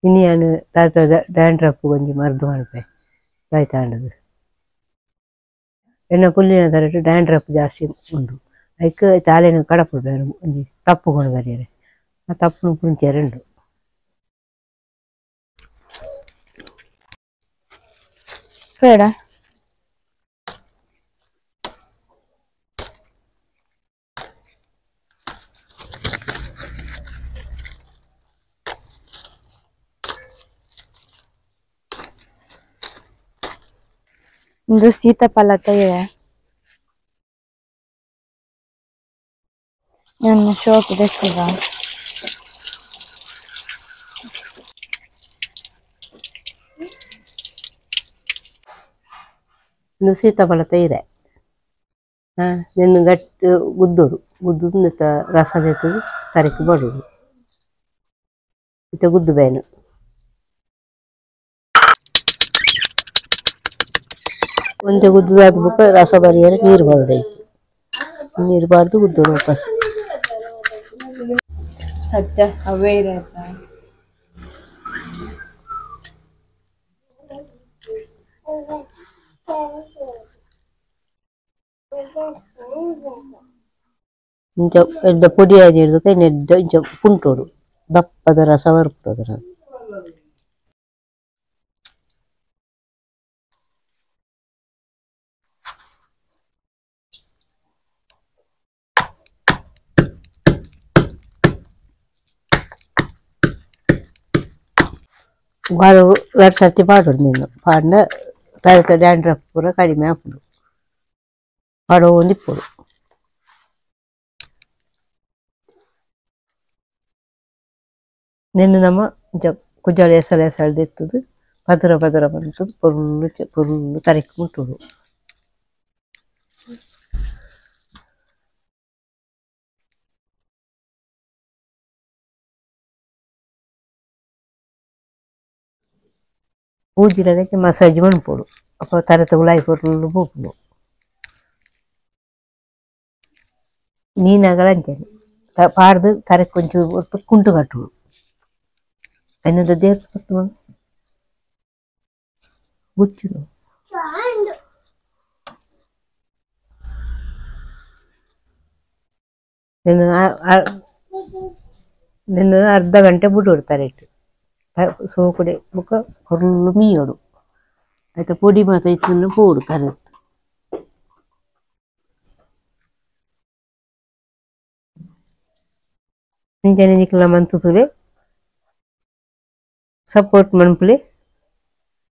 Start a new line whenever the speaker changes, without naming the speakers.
ಇನ್ನು ನಾನು ತಾತ ಡ್ಯಾಂಡ್ರಪ್ ಕೊಂಚ ಮರ್ದು ಮಾಡ್ಪೆ ಆಯ್ತಾಂಡದು ಎನ್ನ ಕುಲ್ಲಿನ ತರಟ್ಟು ಡ್ಯಾಂಡ್ರಪ್ ಜಾಸ್ತಿ ಉಂಡು ಅದಕ್ಕೆ ತಾಲೆನ ಕಡಪು ಬೇರೆ ಒಂಜಿ ತಪ್ಪು ಕೊಂಡು ಬರೆಯರೆ ಆ ತಪ್ಪು ಪುಂಚೆರೆ ಉಂಡು
ಬೇಡ ಇಂದು ಸೀತಾಫಲ ತೆಗೆದೆ ನನ್ನ ಶೋಪ್ ತೆಗ್ದ
ಇನ್ನು ಸೀತಾಫಲ ತೆಯ್ದೆ ನಿನ್ನ ಗಟ್ಟಿ ಗುದ್ದೋಡು ಗುದ್ದು ರಸ ತೆತ್ತದು ತರಕ್ಕೆ ಬಡೋದು ಇತ್ತ ಗುದ್ದು ಬೇನು ಒಂಚ ಗುದ್ದದಾದ ಬುಕ್ಕ ರಸ ಬರಿಯರೆ ನೀರು ಬರಡೈತು ನೀರು ಬಾರ್ದು ಗುದ್ದೋಡು ವಾಪಸ್
ಸತ್ಯ ಅವೇ ಇರತ್ತ
ಇಂಚ ಎಡ್ಡ ಪೊಡಿ ಆಗಿ ಹಿಡಿದು ನೆಡ್ಡ ಇಂಚ ಪುಂಟೋಡು ದಪ್ಪದ ರಸ ಬರ್ತದೆ ಅದರ ಬಾಳು ಎರಡು ಸರ್ತಿ ಪಾಡೋಡು ನೀನು ಪಾಡಿನ ತರಕ ಡ್ಯಾಂಡ್ರಫ್ ಪೂರ ಕಡಿಮೆ ಹಾಕೋದು ಪಾಡೋ ಒಂದು ಇಪ್ಪೋಡು ನಿನ್ನ ನಮ್ಮ ಕುಜ್ಜಾಳ ಎಸಳು ಎತ್ತದು ಪದರ ಪದರ ಬಂತದು ಪೊರ್ಲು ತರಕ್ಕೆ ಮುಟ್ಟೋಡು ಪೂಜಿಲದಕ್ಕೆ ಮಸಾಜ್ ಮನ್ಪೋಡು ಅಪ್ಪ ತರತ ಉಳಾಯಿ ಪೊರ್ಲು ಬೋಪುಡು ಮೀನಗಳ ಅಂಚನೆ ಪಾಡ್ದು ತರಕ್ಕೆ ಕೊಂಚ ಹೊತ್ತು ಕುಂಟು ಕಟ್ಟುಡು ಅನ್ನದ ದೇವ್ರ ಪತ್ತು ಗುಚ್ಚುಡು ನಿನ್ನ ಅರ್ಧ ಗಂಟೆ ಬಿಡೋಡು ತರಟ್ಟು ಸೋಕುಡೆ ಬುಕ್ಕ ಹೊರ್ಲು ಮೀಯೋಡು ಆಯ್ತಾ ಪೊಡಿ ಮಾತ ಇತ್ತು ಪೋಡು ತರತ್ತು ಇಂಚನೆ ನಿಕ್ಲ ಮಂತುತುಲೆ ಸಪೋರ್ಟ್ ಮನ್ಪುಲೆ